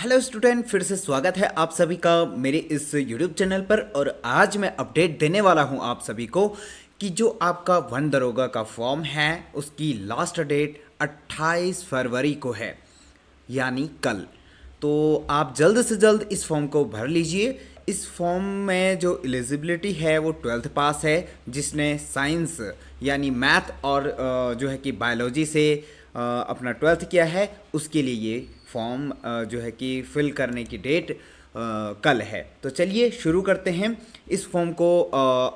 Hello student, फिर से स्वागत है आप सभी का मेरे इस यूट्यूब चैनल पर। और आज मैं अपडेट देने वाला हूं आप सभी को कि जो आपका वन दरोगा का फॉर्म है उसकी लास्ट डेट 28 फरवरी को है, यानी कल। तो आप जल्द से जल्द इस फॉर्म को भर लीजिए। इस फॉर्म में जो एलिजिबिलिटी है वो 12th पास है, जिसने साइंस यानी मैथ और जो है कि बायोलॉजी से अपना 12th किया है, उसके लिए ये फॉर्म जो है कि फिल करने की डेट कल है। तो चलिए शुरू करते हैं। इस फॉर्म को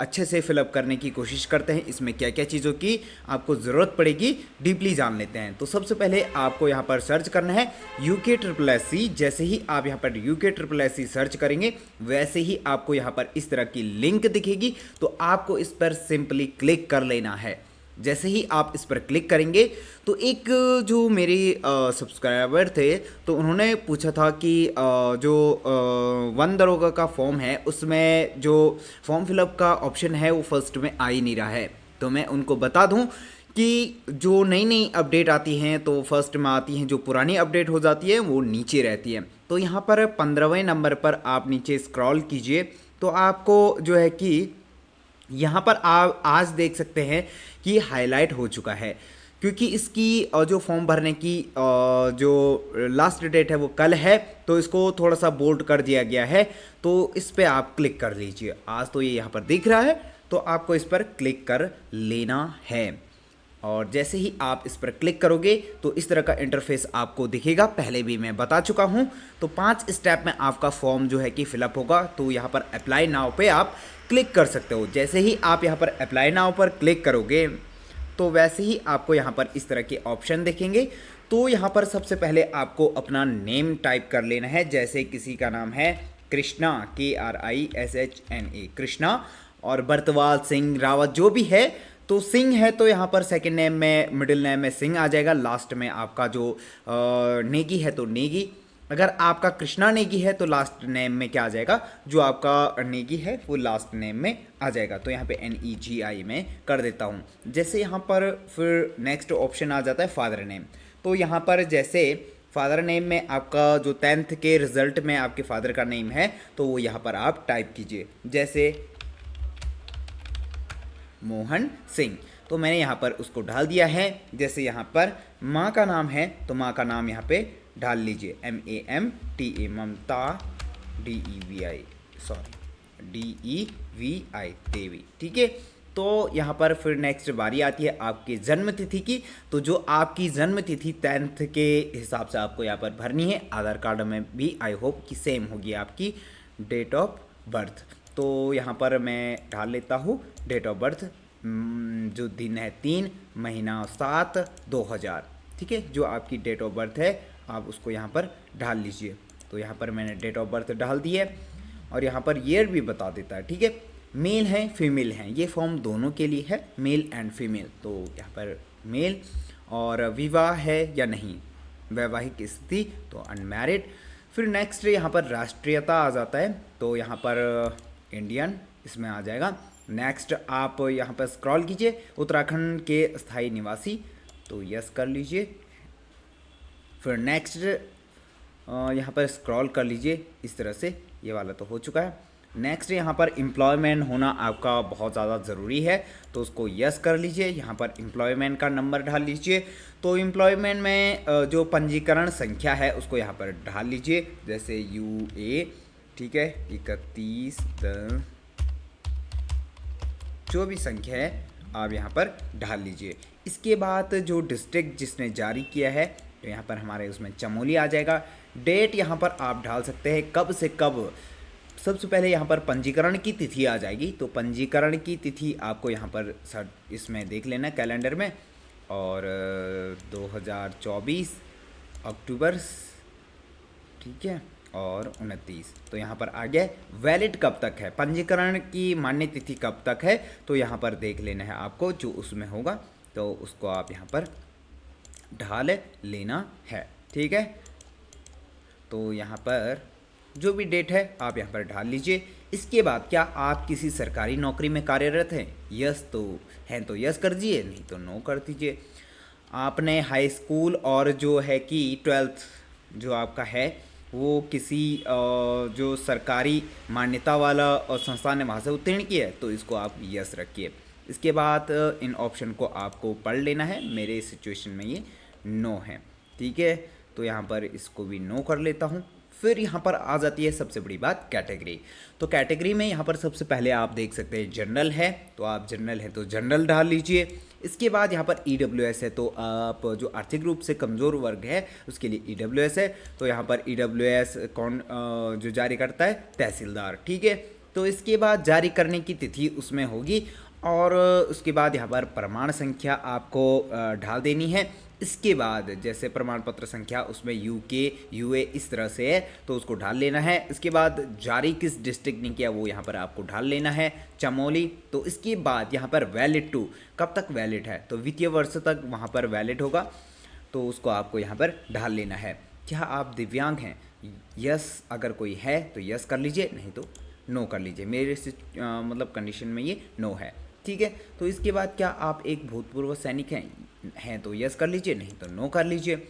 अच्छे से फिलअप करने की कोशिश करते हैं। इसमें क्या क्या चीज़ों की आपको ज़रूरत पड़ेगी डीपली जान लेते हैं। तो सबसे पहले आपको यहाँ पर सर्च करना है UK SSC। जैसे ही आप यहाँ पर UK SSC सर्च करेंगे वैसे ही आपको यहाँ पर इस तरह की लिंक दिखेगी, तो आपको इस पर सिंपली क्लिक कर लेना है। जैसे ही आप इस पर क्लिक करेंगे तो एक जो मेरे सब्सक्राइबर थे तो उन्होंने पूछा था कि जो वन दरोगा का फॉर्म है उसमें जो फॉर्म फिलअप का ऑप्शन है वो फर्स्ट में आ ही नहीं रहा है। तो मैं उनको बता दूं कि जो नई नई अपडेट आती हैं तो फर्स्ट में आती हैं, जो पुरानी अपडेट हो जाती है वो नीचे रहती है। तो यहाँ पर 15वें नंबर पर आप नीचे स्क्रॉल कीजिए तो आपको जो है कि यहाँ पर आप आज देख सकते हैं कि हाईलाइट हो चुका है, क्योंकि इसकी जो फॉर्म भरने की जो लास्ट डेट है वो कल है। तो इसको थोड़ा सा बोल्ड कर दिया गया है, तो इस पर आप क्लिक कर लीजिए। आज तो ये यहाँ पर दिख रहा है, तो आपको इस पर क्लिक कर लेना है। और जैसे ही आप इस पर क्लिक करोगे तो इस तरह का इंटरफेस आपको दिखेगा। पहले भी मैं बता चुका हूं। तो 5 स्टेप में आपका फॉर्म जो है कि फिलअप होगा। तो यहाँ पर अप्लाई नाउ पे आप क्लिक कर सकते हो। जैसे ही आप यहाँ पर अप्लाई नाउ पर क्लिक करोगे तो वैसे ही आपको यहाँ पर इस तरह के ऑप्शन दिखेंगे। तो यहाँ पर सबसे पहले आपको अपना नेम टाइप कर लेना है। जैसे किसी का नाम है कृष्णा, KRISHNA कृष्णा, और बर्तवाल, सिंह, रावत जो भी है। तो सिंह है तो यहाँ पर सेकंड नेम में, मिडिल नेम में सिंह आ जाएगा। लास्ट में आपका जो नेगी है तो नेगी। अगर आपका कृष्णा नेगी है तो लास्ट नेम में क्या आ जाएगा, जो आपका नेगी है वो लास्ट नेम में आ जाएगा। तो यहाँ पे NEGI में कर देता हूँ। जैसे यहाँ पर फिर नेक्स्ट ऑप्शन आ जाता है फादर नेम। तो यहाँ पर जैसे फादर नेम में आपका जो 10th के रिजल्ट में आपके फादर का नेम है तो वो यहाँ पर आप टाइप कीजिए। जैसे मोहन सिंह, तो मैंने यहाँ पर उसको डाल दिया है। जैसे यहाँ पर माँ का नाम है तो माँ का नाम यहाँ पे डाल लीजिए, MAMTA, ममता, DEVI, सॉरी DEVI, देवी। ठीक है। तो यहाँ पर फिर नेक्स्ट बारी आती है आपकी जन्म तिथि की। तो जो आपकी जन्म तिथि 10th के हिसाब से आपको यहाँ पर भरनी है। आधार कार्ड में भी आई होप कि सेम होगी आपकी डेट ऑफ बर्थ। तो यहाँ पर मैं डाल लेता हूँ डेट ऑफ बर्थ, जो दिन है 3 महीना 7 2000। ठीक है, जो आपकी डेट ऑफ बर्थ है आप उसको यहाँ पर डाल लीजिए। तो यहाँ पर मैंने डेट ऑफ बर्थ डाल दी है और यहाँ पर ईयर भी बता देता है। ठीक है, मेल है फीमेल है, ये फॉर्म दोनों के लिए है, मेल एंड फीमेल। तो यहाँ पर मेल, और विवाह है या नहीं, वैवाहिक स्थिति तो अनमैरिड। फिर नेक्स्ट यहाँ पर राष्ट्रीयता आ जाता है, तो यहाँ पर इंडियन इसमें आ जाएगा। नेक्स्ट आप यहाँ पर स्क्रॉल कीजिए, उत्तराखंड के स्थायी निवासी, तो यस कर लीजिए। फिर नेक्स्ट यहाँ पर स्क्रॉल कर लीजिए इस तरह से, ये वाला तो हो चुका है। नेक्स्ट यहाँ पर एम्प्लॉयमेंट होना आपका बहुत ज़्यादा ज़रूरी है, तो उसको यस कर लीजिए। यहाँ पर एम्प्लॉयमेंट का नंबर डाल लीजिए। तो एम्प्लॉयमेंट में जो पंजीकरण संख्या है उसको यहाँ पर डाल लीजिए। जैसे UA, ठीक है, 31 जो भी संख्या है आप यहाँ पर डाल लीजिए। इसके बाद जो डिस्ट्रिक्ट जिसने जारी किया है तो यहाँ पर हमारे उसमें चमोली आ जाएगा। डेट यहाँ पर आप डाल सकते हैं कब से कब। सबसे पहले यहाँ पर पंजीकरण की तिथि आ जाएगी, तो पंजीकरण की तिथि आपको यहाँ पर इसमें देख लेना कैलेंडर में, और 2024 अक्टूबर, ठीक है, और 29। तो यहाँ पर आ गया। वैलिड कब तक है, पंजीकरण की मान्य तिथि कब तक है, तो यहाँ पर देख लेना है आपको, जो उसमें होगा तो उसको आप यहाँ पर ढाल लेना है। ठीक है, तो यहाँ पर जो भी डेट है आप यहाँ पर ढाल लीजिए। इसके बाद क्या आप किसी सरकारी नौकरी में कार्यरत हैं, यस तो हैं तो यस कर दीजिए, नहीं तो नो कर दीजिए। आपने हाई स्कूल और जो है कि 12th जो आपका है वो किसी जो सरकारी मान्यता वाला संस्थान है वहाँ से उत्तीर्ण किया है, तो इसको आप यस रखिए। इसके बाद इन ऑप्शन को आपको पढ़ लेना है। मेरे सिचुएशन में ये नो है, ठीक है, तो यहाँ पर इसको भी नो कर लेता हूँ। फिर यहाँ पर आ जाती है सबसे बड़ी बात, कैटेगरी। तो कैटेगरी में यहाँ पर सबसे पहले आप देख सकते हैं जनरल है, तो आप जनरल है तो जनरल डाल लीजिए। इसके बाद यहाँ पर EWS है, तो आप जो आर्थिक रूप से कमज़ोर वर्ग है उसके लिए EWS है, तो यहाँ पर EWS कौन जो जारी करता है, तहसीलदार, ठीक है। तो इसके बाद जारी करने की तिथि उसमें होगी, और उसके बाद यहाँ पर प्रमाण संख्या आपको ढाल देनी है। इसके बाद जैसे प्रमाण पत्र संख्या उसमें UK UA इस तरह से है, तो उसको ढाल लेना है। इसके बाद जारी किस डिस्ट्रिक्ट ने किया वो यहाँ पर आपको ढाल लेना है, चमोली। तो इसके बाद यहाँ पर वैलिड टू, कब तक वैलिड है, तो वित्तीय वर्ष तक वहाँ पर वैलिड होगा, तो उसको आपको यहाँ पर ढाल लेना है। क्या आप दिव्यांग हैं, यस अगर कोई है तो यस कर लीजिए, नहीं तो नो कर लीजिए। मेरे से मतलब कंडीशन में ये नो है, ठीक है। तो इसके बाद क्या आप एक भूतपूर्व सैनिक हैं तो यस कर लीजिए, नहीं तो नो कर लीजिए।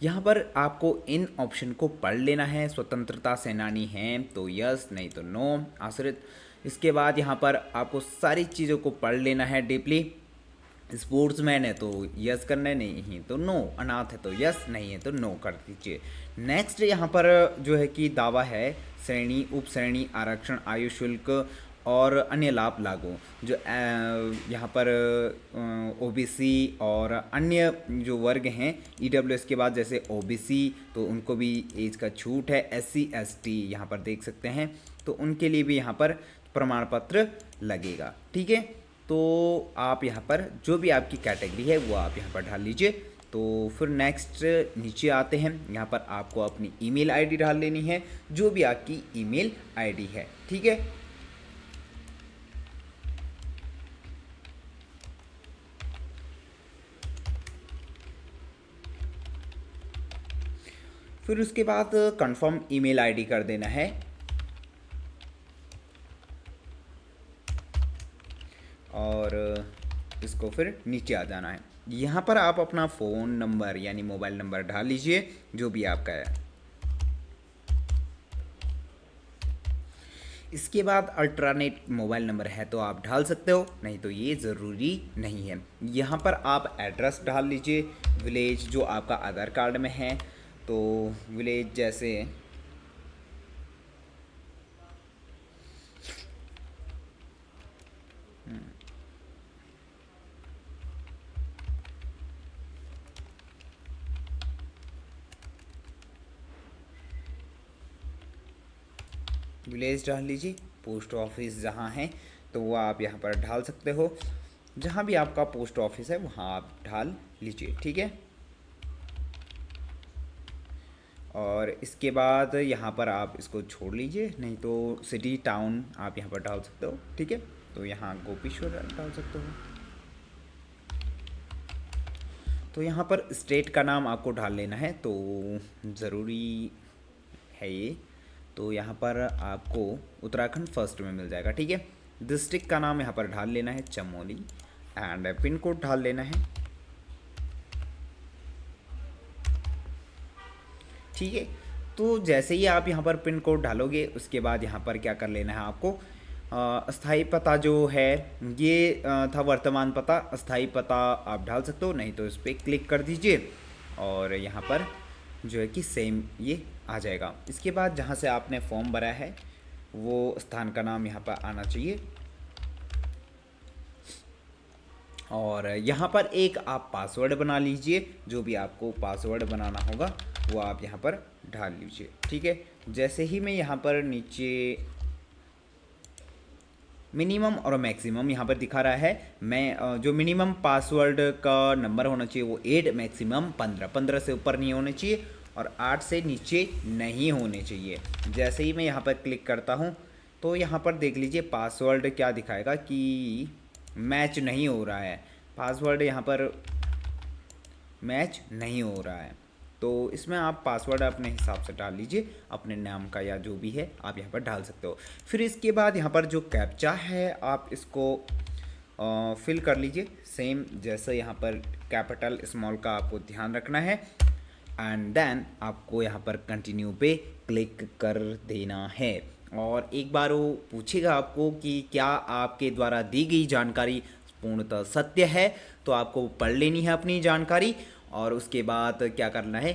यहाँ पर आपको इन ऑप्शन को पढ़ लेना है। स्वतंत्रता सेनानी हैं तो यस, नहीं तो नो, आश्रित। इसके बाद यहाँ पर आपको सारी चीज़ों को पढ़ लेना है डीपली। स्पोर्ट्समैन है तो यस करना है, नहीं तो नो। अनाथ है तो यस, नहीं है तो नो कर दीजिए। नेक्स्ट यहाँ पर जो है कि दावा है श्रेणी, उप श्रेणी, आरक्षण, आयु शुल्क और अन्य लाभ लागू, जो यहाँ पर OBC और अन्य जो वर्ग हैं EWS के बाद जैसे OBC, तो उनको भी एज का छूट है। SC ST यहाँ पर देख सकते हैं, तो उनके लिए भी यहाँ पर प्रमाण पत्र लगेगा, ठीक है। तो आप यहाँ पर जो भी आपकी कैटेगरी है वो आप यहाँ पर डाल लीजिए। तो फिर नेक्स्ट नीचे आते हैं, यहाँ पर आपको अपनी ईमेल आईडी डाल लेनी है, जो भी आपकी ईमेल आईडी है, ठीक है। फिर उसके बाद कंफर्म ईमेल आईडी कर देना है, और इसको फिर नीचे आ जाना है। यहाँ पर आप अपना फ़ोन नंबर यानी मोबाइल नंबर डाल लीजिए, जो भी आपका है। इसके बाद अल्टरनेट मोबाइल नंबर है तो आप डाल सकते हो, नहीं तो ये ज़रूरी नहीं है। यहाँ पर आप एड्रेस डाल लीजिए, विलेज जो आपका आधार कार्ड में है, तो विलेज जैसे विलेज डाल लीजिए। पोस्ट ऑफिस जहाँ है तो वो आप यहाँ पर डाल सकते हो, जहाँ भी आपका पोस्ट ऑफिस है वहाँ आप डाल लीजिए, ठीक है। और इसके बाद यहाँ पर आप इसको छोड़ लीजिए, नहीं तो सिटी टाउन आप यहाँ पर डाल सकते हो, ठीक है। तो यहाँ गोपीश्वर डाल सकते हो। तो यहाँ पर स्टेट का नाम आपको डाल लेना है, तो ज़रूरी है ये। तो यहाँ पर आपको उत्तराखंड फर्स्ट में मिल जाएगा, ठीक है। डिस्ट्रिक्ट का नाम यहाँ पर डाल लेना है चमोली, एंड पिन कोड डाल लेना है, ठीक है। तो जैसे ही आप यहाँ पर पिन कोड डालोगे उसके बाद यहाँ पर क्या कर लेना है आपको, अस्थाई पता जो है ये था वर्तमान पता, अस्थाई पता आप डाल सकते हो, नहीं तो इस पर क्लिक कर दीजिए और यहाँ पर जो है कि सेम ये आ जाएगा। इसके बाद जहाँ से आपने फॉर्म भरा है वो स्थान का नाम यहाँ पर आना चाहिए, और यहाँ पर एक आप पासवर्ड बना लीजिए। जो भी आपको पासवर्ड बनाना होगा वो आप यहाँ पर डाल लीजिए, ठीक है। जैसे ही मैं यहाँ पर नीचे मिनिमम और मैक्सिमम यहाँ पर दिखा रहा है, मैं जो मिनिमम पासवर्ड का नंबर होना चाहिए वो 8, मैक्सिमम 15 से ऊपर नहीं होने चाहिए और 8 से नीचे नहीं होने चाहिए। जैसे ही मैं यहाँ पर क्लिक करता हूँ तो यहाँ पर देख लीजिए पासवर्ड क्या दिखाएगा कि मैच नहीं हो रहा है, पासवर्ड यहाँ पर मैच नहीं हो रहा है। तो इसमें आप पासवर्ड अपने हिसाब से डाल लीजिए, अपने नाम का या जो भी है आप यहाँ पर डाल सकते हो। फिर इसके बाद यहाँ पर जो कैप्चा है आप इसको फिल कर लीजिए, सेम जैसे यहाँ पर कैपिटल स्मॉल का आपको ध्यान रखना है। एंड देन आपको यहाँ पर कंटिन्यू पे क्लिक कर देना है। और एक बार वो पूछेगा आपको कि क्या आपके द्वारा दी गई जानकारी पूर्णतः सत्य है, तो आपको पढ़ लेनी है अपनी जानकारी और उसके बाद क्या करना है,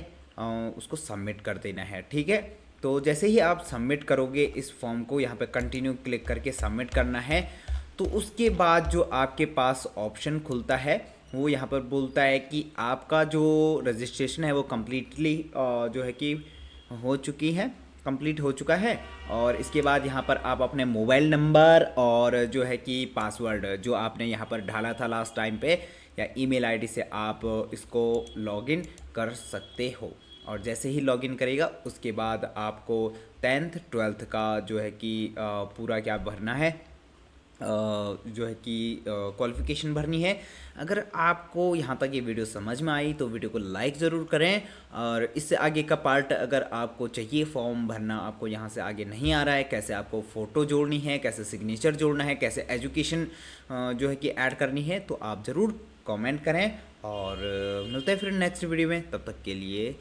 उसको सबमिट कर देना है। ठीक है, तो जैसे ही आप सबमिट करोगे इस फॉर्म को, यहाँ पे कंटिन्यू क्लिक करके सबमिट करना है, तो उसके बाद जो आपके पास ऑप्शन खुलता है वो यहाँ पर बोलता है कि आपका जो रजिस्ट्रेशन है वो कम्प्लीटली जो है कि हो चुकी है, कंप्लीट हो चुका है। और इसके बाद यहाँ पर आप अपने मोबाइल नंबर और जो है कि पासवर्ड जो आपने यहाँ पर डाला था लास्ट टाइम पे या ईमेल आईडी से आप इसको लॉगिन कर सकते हो। और जैसे ही लॉगिन करेगा उसके बाद आपको 10th 12th का जो है कि पूरा क्या भरना है, जो है कि क्वालिफ़िकेशन भरनी है। अगर आपको यहाँ तक ये वीडियो समझ में आई तो वीडियो को लाइक ज़रूर करें। और इससे आगे का पार्ट अगर आपको चाहिए, फॉर्म भरना आपको यहाँ से आगे नहीं आ रहा है, कैसे आपको फ़ोटो जोड़नी है, कैसे सिग्नेचर जोड़ना है, कैसे एजुकेशन जो है कि ऐड करनी है, तो आप ज़रूर कमेंट करें। और मिलते हैं फिर नेक्स्ट वीडियो में, तब तक के लिए